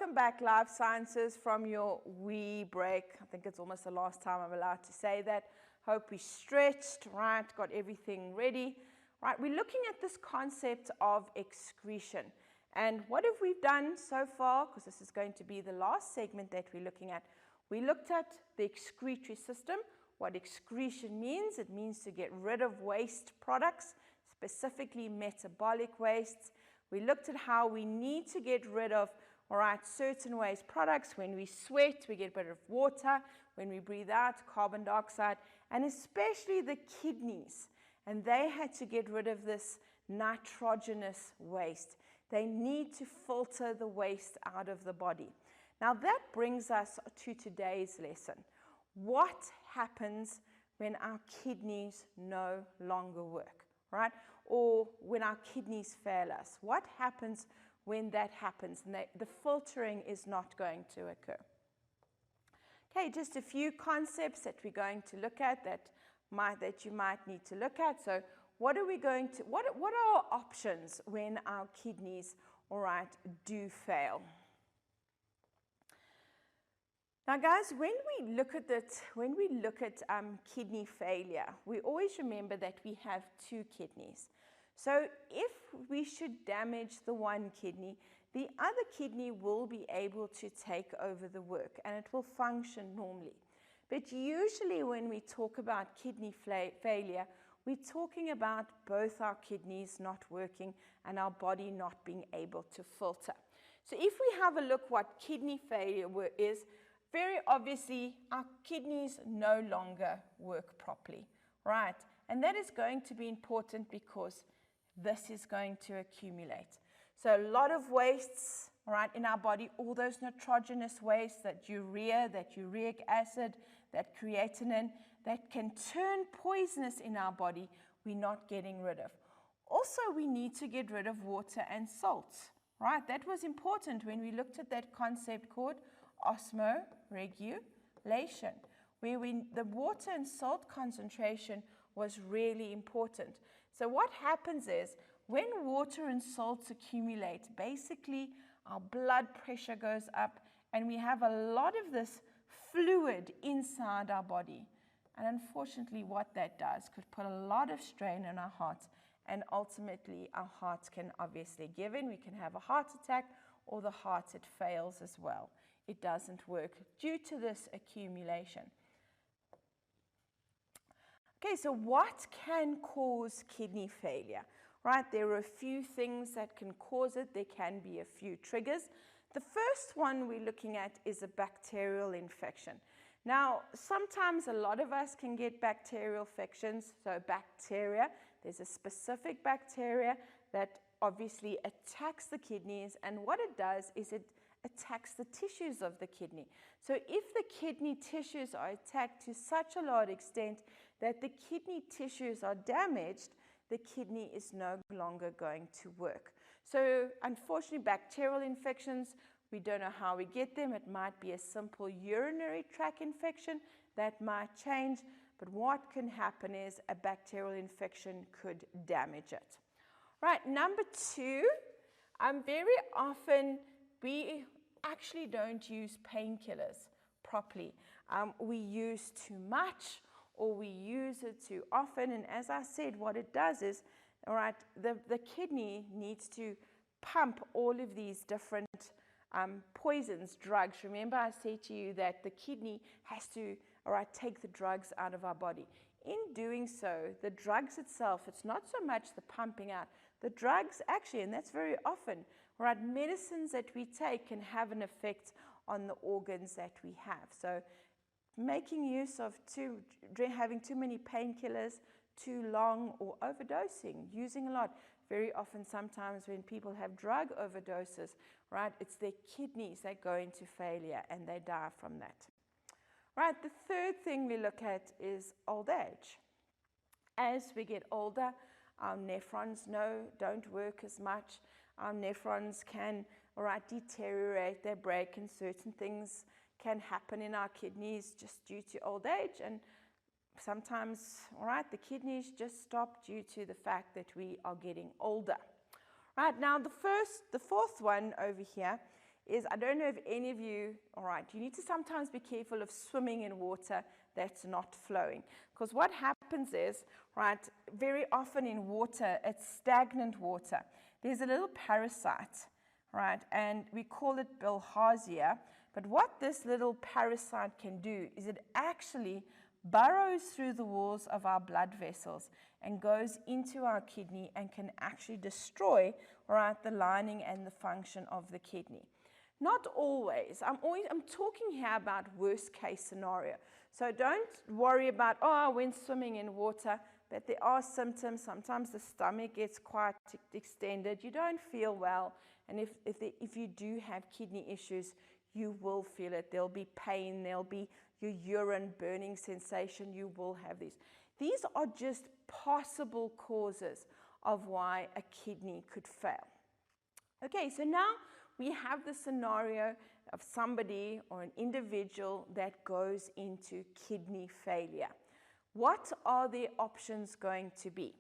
Welcome back, Life Sciences, from your wee break. I think it's almost the last time I'm allowed to say that. Hope we stretched, right, got everything ready. Right, we're looking at this concept of excretion. And what have we done so far? Because this is going to be the last segment that we're looking at. We looked at the excretory system, what excretion means. It means to get rid of waste products, specifically metabolic wastes. We looked at how we need to get rid of certain waste products. When we sweat, we get rid of water. When we breathe out, carbon dioxide, and especially the kidneys. And they had to get rid of this nitrogenous waste. They need to filter the waste out of the body. Now that brings us to today's lesson. What happens when our kidneys no longer work, right? Or when our kidneys fail us? What happens when that happens and the filtering is not going to occur? Okay, just a few concepts that we're going to look at that you might need to look at. So what are our options when our kidneys, do fail? Now guys, when we look at kidney failure, we always remember that we have two kidneys. So if we should damage the one kidney, the other kidney will be able to take over the work and it will function normally. But usually when we talk about kidney failure, we're talking about both our kidneys not working and our body not being able to filter. So if we have a look what kidney failure is, very obviously our kidneys no longer work properly, right? And that is going to be important because this is going to accumulate. So a lot of wastes, in our body, all those nitrogenous wastes, that urea, that uric acid, that creatinine, that can turn poisonous in our body, we're not getting rid of. Also, we need to get rid of water and salts, right? That was important when we looked at that concept called osmoregulation, where the water and salt concentration was really important. So what happens is, when water and salts accumulate, basically our blood pressure goes up and we have a lot of this fluid inside our body. And unfortunately what that does could put a lot of strain on our hearts, and ultimately our hearts can obviously give in. We can have a heart attack, or the heart, it fails as well. It doesn't work due to this accumulation. Okay, so what can cause kidney failure? Right, there are a few things that can cause it. There can be a few triggers. The first one we're looking at is a bacterial infection. Now, sometimes a lot of us can get bacterial infections. So bacteria, there's a specific bacteria that obviously attacks the kidneys, and what it does is it attacks the tissues of the kidney. So if the kidney tissues are attacked to such a large extent that the kidney tissues are damaged, the kidney is no longer going to work. So unfortunately, bacterial infections, we don't know how we get them. It might be a simple urinary tract infection that might change, but what can happen is a bacterial infection could damage it. Right, number two, very often we actually don't use painkillers properly. We use too much, or we use it too often, and as I said, what it does is, the kidney needs to pump all of these different poisons, drugs. Remember I said to you that the kidney has to, take the drugs out of our body. In doing so, the drugs itself, it's not so much the pumping out. The drugs actually, and that's very often, medicines that we take can have an effect on the organs that we have. So making use of having too many painkillers, too long, or overdosing, using a lot. Very often, sometimes when people have drug overdoses, it's their kidneys that go into failure and they die from that. Right, the third thing we look at is old age. As we get older, our nephrons don't work as much. Our nephrons can deteriorate, they break, and certain things can happen in our kidneys just due to old age, and sometimes, the kidneys just stop due to the fact that we are getting older. Right, now the fourth one over here is, I don't know if any of you, all right, you need to sometimes be careful of swimming in water that's not flowing. Because what happens is, right, very often in water, it's stagnant water. There's a little parasite, right, and we call it bilharzia. But what this little parasite can do is it actually burrows through the walls of our blood vessels and goes into our kidney and can actually destroy, right, the lining and the function of the kidney. Not always. I'm talking here about worst case scenario. So don't worry about, oh, I went swimming in water, but there are symptoms. Sometimes the stomach gets quite extended. You don't feel well. And if you do have kidney issues, you will feel it. There'll be pain. There'll be your urine burning sensation. You will have these. These are just possible causes of why a kidney could fail. Okay, so now we have the scenario of somebody or an individual that goes into kidney failure. What are their options going to be?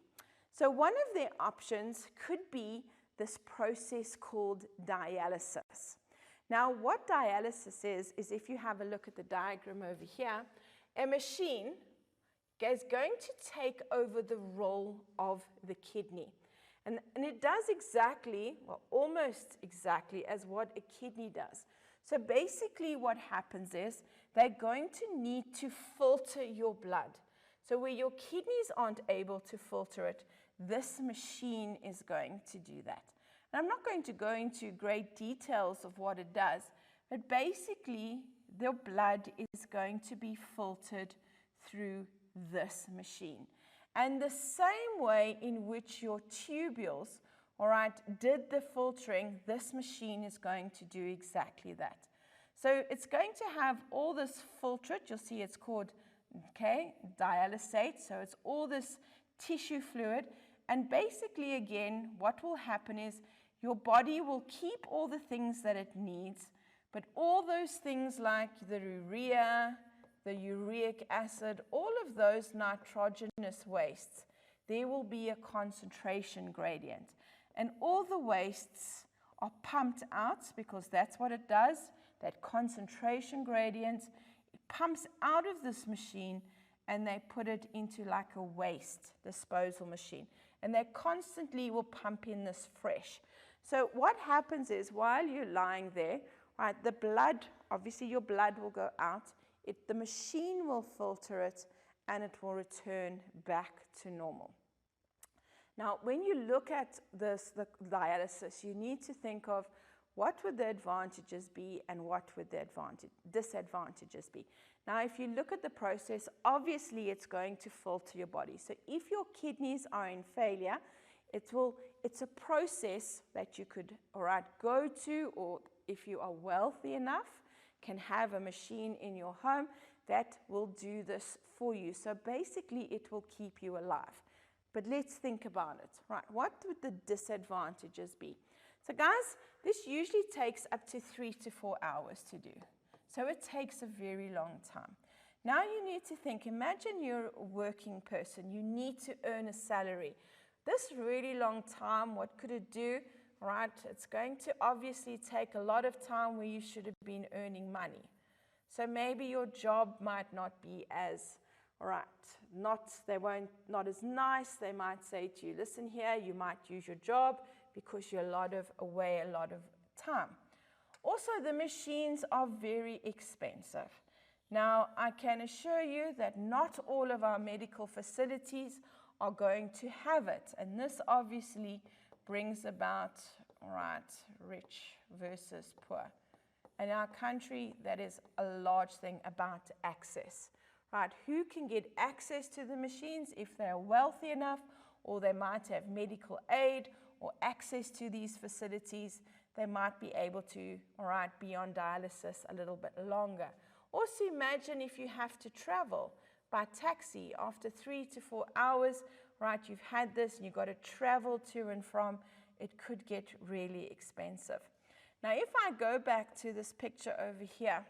So one of their options could be this process called dialysis. Now, what dialysis is if you have a look at the diagram over here, a machine is going to take over the role of the kidney. And it does exactly, well, almost exactly as what a kidney does. So basically what happens is they're going to need to filter your blood. So where your kidneys aren't able to filter it, this machine is going to do that. And I'm not going to go into great details of what it does, but basically the blood is going to be filtered through this machine. And the same way in which your tubules, all right, did the filtering, this machine is going to do exactly that. So it's going to have all this filtrate. You'll see it's called, okay, dialysate. So it's all this tissue fluid. And basically, again, what will happen is your body will keep all the things that it needs, but all those things like the urea, the uric acid, all of those nitrogenous wastes, there will be a concentration gradient. And all the wastes are pumped out because that's what it does, that concentration gradient. It pumps out of this machine and they put it into like a waste disposal machine. And they constantly will pump in this fresh. So what happens is while you're lying there, right, the blood, obviously your blood will go out. The machine will filter it and it will return back to normal. Now, when you look at this, the dialysis, you need to think of what would the advantages be and what would the disadvantages be. Now, if you look at the process, obviously it's going to filter your body. So if your kidneys are in failure, it's a process that you could, all right, go to, or if you are wealthy enough, can have a machine in your home that will do this for you. So basically it will keep you alive. But let's think about it, right? What would the disadvantages be? So guys, this usually takes up to 3 to 4 hours to do. So it takes a very long time. Now you need to think, imagine you're a working person, you need to earn a salary. This really long time, what could it do? Right, it's going to obviously take a lot of time where you should have been earning money. So maybe your job might not be as, all right, not as nice. They might say to you, listen here, you might use your job because you're away a lot of time. Also, the machines are very expensive. Now, I can assure you that not all of our medical facilities are going to have it. And this obviously brings about, all right, rich versus poor. In our country, that is a large thing about access, right? Who can get access to the machines if they're wealthy enough, or they might have medical aid or access to these facilities, they might be able to, all right, be on dialysis a little bit longer. Also imagine if you have to travel by taxi after 3 to 4 hours, right, you've had this and you've got to travel to and from, it could get really expensive. Now, if I go back to this picture over here,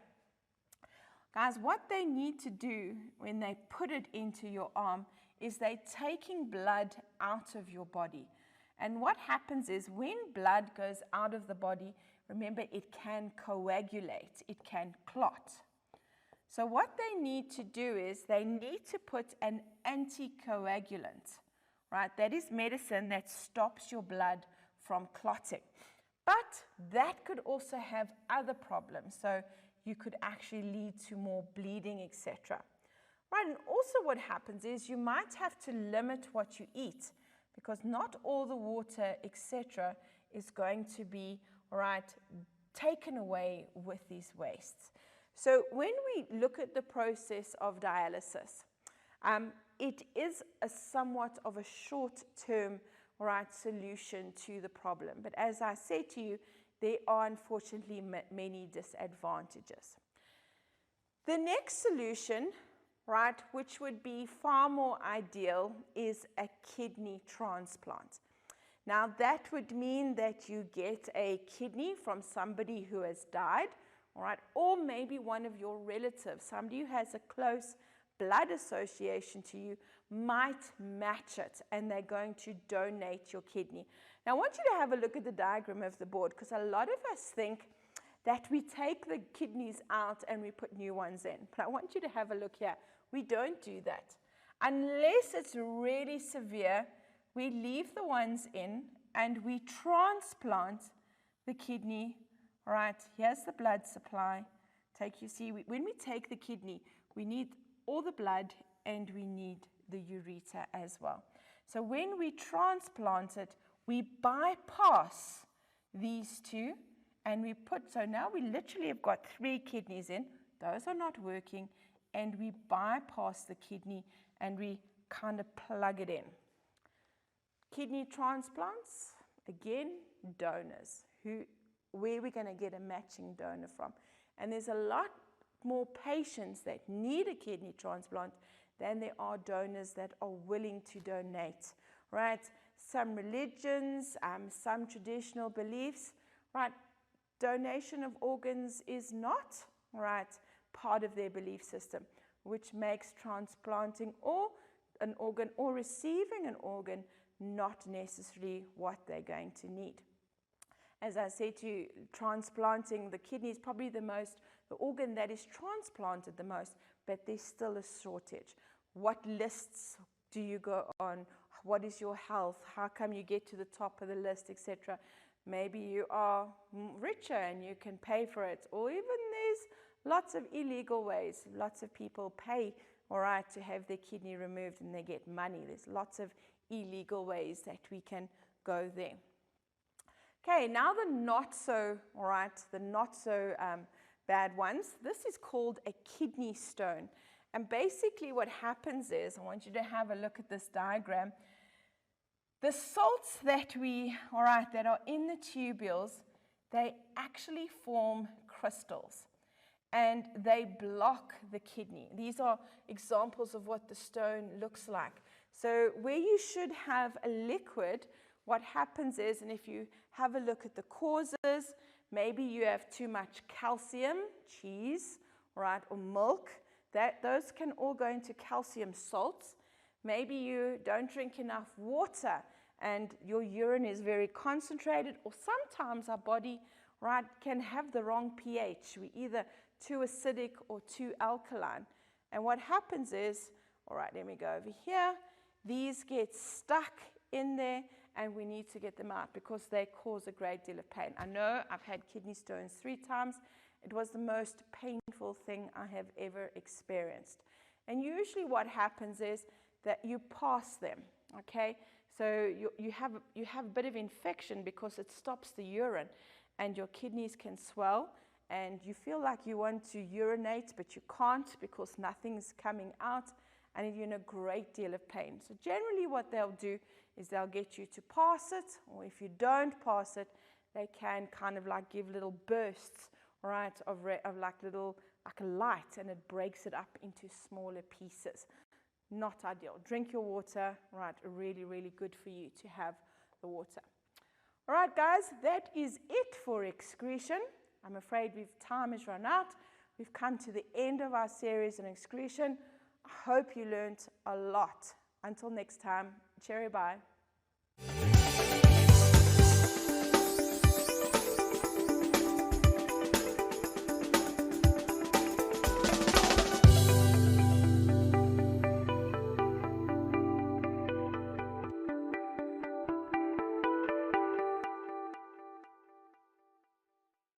guys, what they need to do when they put it into your arm is they're taking blood out of your body. And what happens is when blood goes out of the body, remember, it can coagulate, it can clot. So what they need to do is they need to put an anticoagulant, right? That is medicine that stops your blood from clotting. But that could also have other problems. So you could actually lead to more bleeding, etc. Right, and also what happens is you might have to limit what you eat because not all the water, etc., is going to be, right, taken away with these wastes. So when we look at the process of dialysis, it is a somewhat of a short-term, right, solution to the problem. But as I said to you, there are unfortunately many disadvantages. The next solution, right, which would be far more ideal, is a kidney transplant. Now that would mean that you get a kidney from somebody who has died, all right, or maybe one of your relatives, somebody who has a close blood association to you, might match it, and they're going to donate your kidney. Now I want you to have a look at the diagram of the board, because a lot of us think that we take the kidneys out and we put new ones in. But I want you to have a look here. We don't do that. Unless it's really severe, we leave the ones in and we transplant the kidney. All right, here's the blood supply. When we take the kidney, we need all the blood and we need the ureter as well. So when we transplant it, we bypass these two and we so now we literally have got 3 kidneys in. Those are not working, and we bypass the kidney and we kind of plug it in. Kidney transplants, again, donors. Where are we going to get a matching donor from? And there's a lot more patients that need a kidney transplant than there are donors that are willing to donate, right? Some religions, some traditional beliefs, right? Donation of organs is not, right, part of their belief system, which makes transplanting or an organ or receiving an organ not necessarily what they're going to need. As I said to you, transplanting the kidney is probably the organ that is transplanted the most, but there's still a shortage. What lists do you go on? What is your health? How come you get to the top of the list, etc.? Maybe you are richer and you can pay for it, or even there's lots of illegal ways. Lots of people pay, all right, to have their kidney removed and they get money. There's lots of illegal ways that we can go there. Okay, now the not so bad ones. This is called a kidney stone. And basically what happens is, I want you to have a look at this diagram. The salts that are in the tubules, they actually form crystals and they block the kidney. These are examples of what the stone looks like. So where you should have a liquid, what happens is, and if you have a look at the causes, maybe you have too much calcium, cheese, right, or milk, those can all go into calcium salts. Maybe you don't drink enough water and your urine is very concentrated, or sometimes our body, right, can have the wrong pH. We're either too acidic or too alkaline. And what happens is, all right, let me go over here. These get stuck in there and we need to get them out because they cause a great deal of pain. I know I've had kidney stones 3 times. It was the most painful thing I have ever experienced. And usually what happens is that you pass them, okay? So you have a bit of infection because it stops the urine and your kidneys can swell and you feel like you want to urinate but you can't because nothing's coming out and you're in a great deal of pain. So generally what they'll do is they'll get you to pass it, or if you don't pass it, they can kind of like give little bursts, right, of like a light, and it breaks it up into smaller pieces. Not ideal. Drink your water, right, really, really good for you to have the water. All right, guys, that is it for excretion. I'm afraid time has run out. We've come to the end of our series on excretion. I hope you learned a lot. Until next time, cheerio, bye.